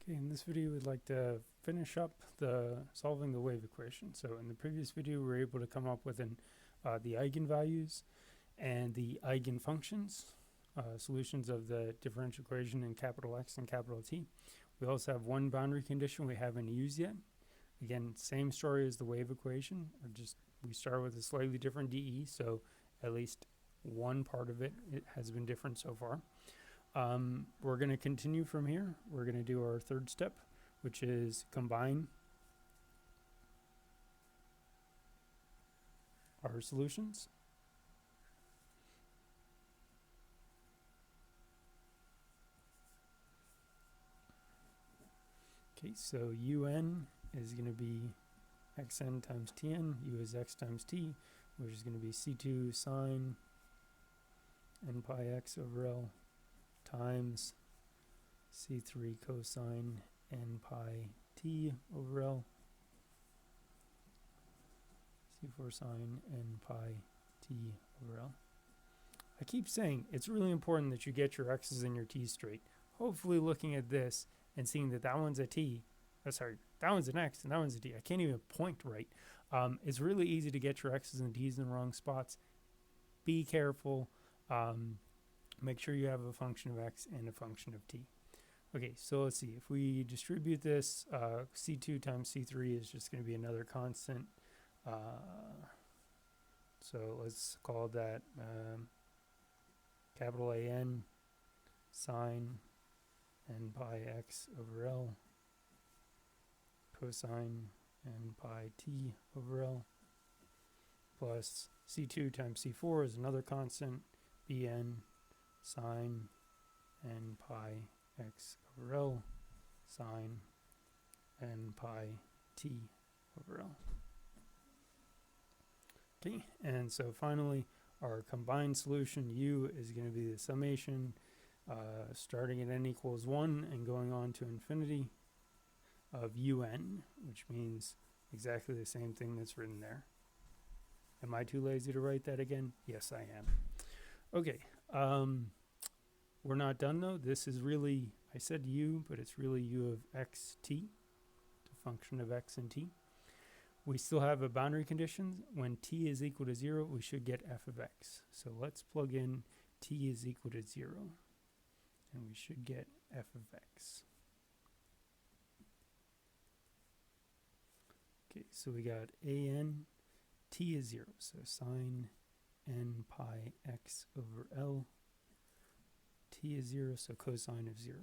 Okay, in this video we'd like to finish up solving the wave equation. So in the previous video we were able to come up with the eigenvalues and the eigenfunctions, solutions of the differential equation in capital X and capital T. We also have one boundary condition we haven't used yet. Again, same story as the wave equation, we start with a slightly different dE, so at least one part of it has been different so far. We're going to continue from here. We're going to do our third step, which is combine our solutions. Okay, so un is going to be xn times tn, u is x times t, which is going to be c2 sine n pi x over L times c3 cosine n pi t over L, c4 sine n pi t over L. I keep saying it's really important that you get your x's and your t's straight. Hopefully looking at this and seeing that that one's a t, that one's an x and that one's a t, I can't even point right. It's really easy to get your x's and t's in the wrong spots. Be careful. Make sure you have a function of x and a function of t. Okay, so let's see. If we distribute this, c2 times c3 is just going to be another constant. So let's call that capital AN sine n pi x over L cosine n pi t over L plus c2 times c4 is another constant, bn sine n pi x over L sine n pi t over L. Okay, and so finally our combined solution u is going to be the summation starting at n equals 1 and going on to infinity of un, which means exactly the same thing that's written there. Am I too lazy to write that again? Yes, I am. Okay, we're not done though. This is really, I said u, but it's really u of x t, the function of x and t. We still have a boundary condition. When t is equal to 0, we should get f of x. So let's plug in t is equal to 0, and we should get f of x. Okay, so we got an, t is 0, so sine n pi x over L, t is 0, so cosine of 0,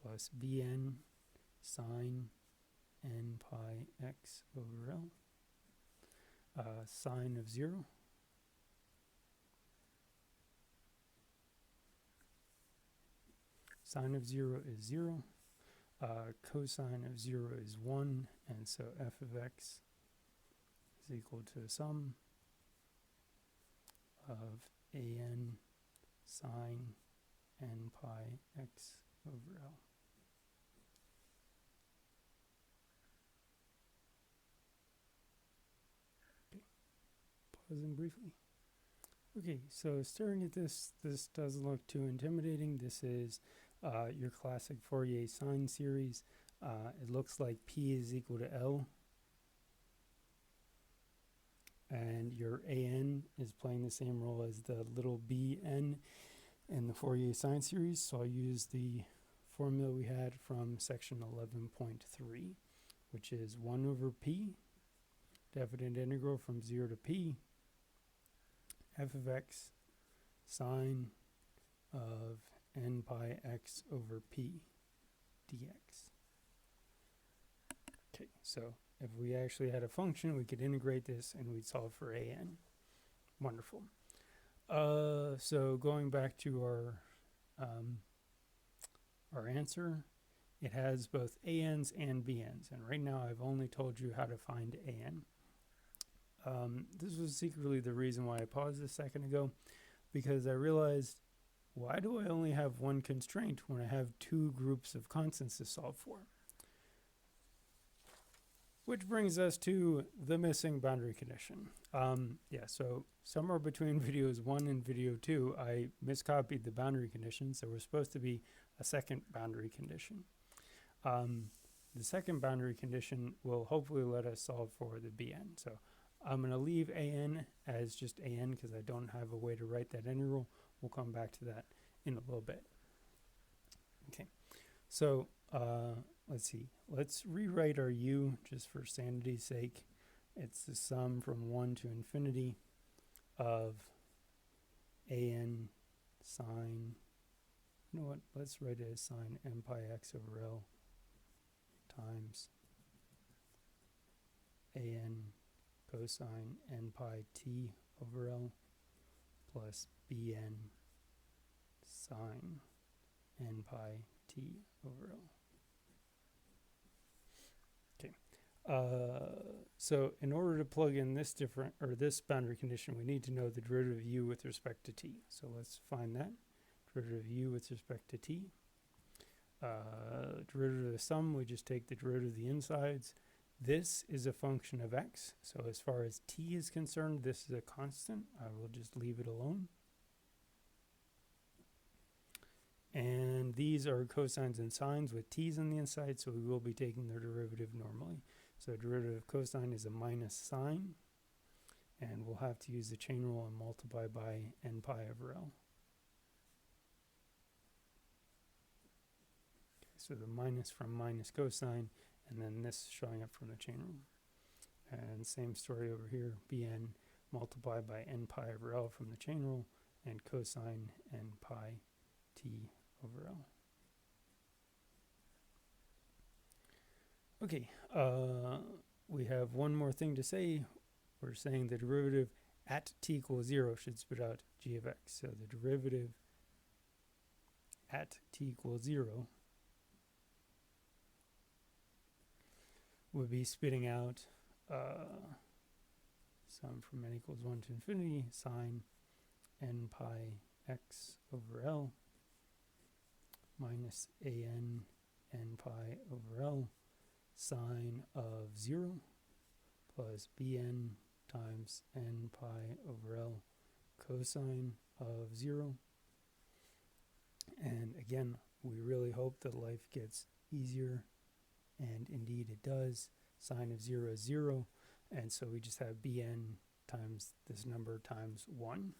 plus bn sine n pi x over L, sine of 0, sine of 0 is 0, cosine of 0 is 1, and so f of x is equal to the sum of an sine n pi x over L. Okay, pausing briefly. Okay, so staring at this doesn't look too intimidating. This is your classic Fourier Sine Series. It looks like P is equal to L, and your AN is playing the same role as the little bn in the Fourier Sine Series, so I'll use the formula we had from section 11.3, which is 1 over P, definite integral from 0 to P, f of x sine of n pi x over P dx. Okay, so if we actually had a function, we could integrate this and we'd solve for an. Wonderful. So going back to our answer, it has both ANs and BNs, and right now I've only told you how to find AN. This was secretly the reason why I paused a second ago, because I realized, why do I only have one constraint when I have two groups of constants to solve for? Which brings us to the missing boundary condition. Yeah, so somewhere between videos 1 and video 2, I miscopied the boundary conditions. There was supposed to be a second boundary condition. The second boundary condition will hopefully let us solve for the Bn. So I'm going to leave an as just an because I don't have a way to write that integral. We'll come back to that in a little bit. Okay, so let's see. Let's rewrite our u just for sanity's sake. It's the sum from 1 to infinity of an sine, you know what, let's write it as sine n pi x over L times an cosine n pi t over L plus bn sine n pi t over L. Okay. So in order to plug in this this boundary condition, we need to know the derivative of u with respect to t. So let's find that. Derivative of u with respect to t. Derivative of the sum, we just take the derivative of the insides. This is a function of x. So as far as t is concerned, this is a constant. I will just leave it alone. And these are cosines and sines with t's on the inside, so we will be taking their derivative normally. So derivative of cosine is a minus sine, and we'll have to use the chain rule and multiply by n pi over L. Okay, so the minus from minus cosine, and then this showing up from the chain rule. And same story over here, bn multiplied by n pi over L from the chain rule, and cosine n pi t over L. Okay, we have one more thing to say. We're saying the derivative at t equals 0 should spit out g of x. So the derivative at t equals 0 would be spitting out sum from n equals 1 to infinity sine n pi x over L minus an n pi over L sine of 0 plus bn times n pi over L cosine of 0. And again, we really hope that life gets easier, and indeed it does. Sine of 0 is 0, and so we just have bn times this number times 1.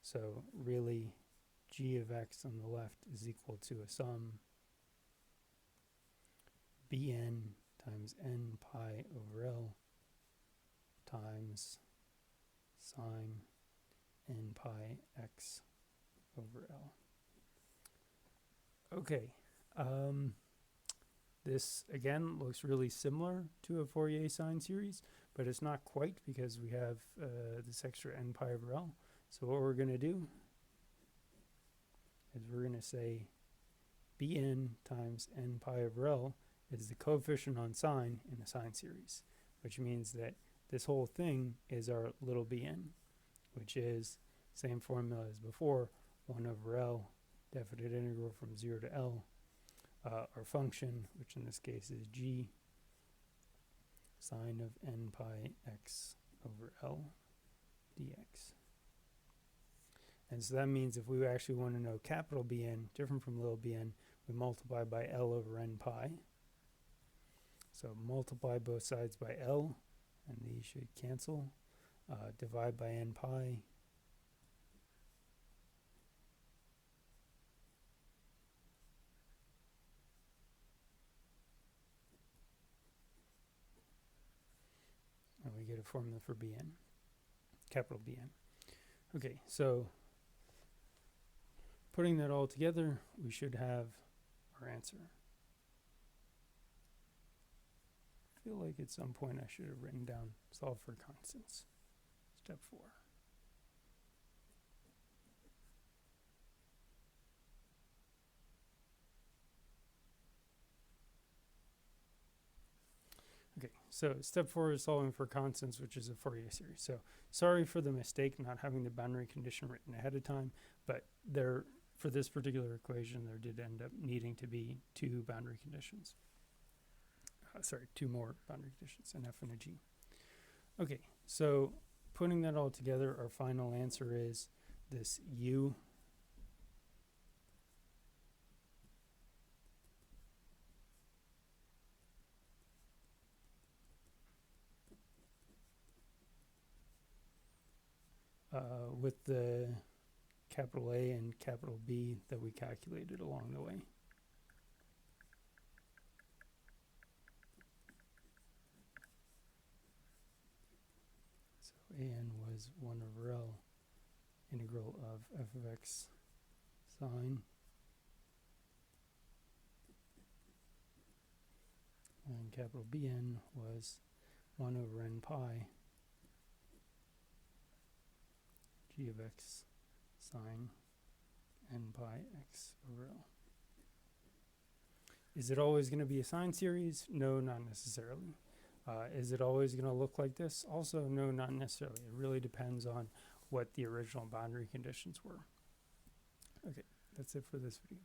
So really, g of x on the left is equal to a sum bn times n pi over L times sine n pi x over L. Okay, this again looks really similar to a Fourier sine series, but it's not quite because we have this extra n pi over L. So what we're going to do is we're going to say bn times n pi over L is the coefficient on sine in a sine series, which means that this whole thing is our little bn, which is same formula as before, 1 over L, definite integral from 0 to L, our function, which in this case is g, sine of n pi x over L dx. And so that means if we actually want to know capital Bn, different from little bn, we multiply by L over n pi. So multiply both sides by L, and these should cancel. Divide by n pi. And we get a formula for Bn, capital Bn. Okay, so putting that all together, we should have our answer. I feel like at some point I should have written down solve for constants. Step 4. Okay, so step 4 is solving for constants, which is a Fourier series. So sorry for the mistake not having the boundary condition written ahead of time, but there, for this particular equation, there did end up needing to be 2 boundary conditions. Sorry, 2 more boundary conditions, an f and a g. Okay, so putting that all together, our final answer is this u with the capital A and capital B that we calculated along the way. So an was 1 over L integral of f of x sine, and capital Bn was 1 over n pi g of x sine n pi x over L. Is it always going to be a sine series? No, not necessarily. Is it always going to look like this? Also, no, not necessarily. It really depends on what the original boundary conditions were. Okay, that's it for this video.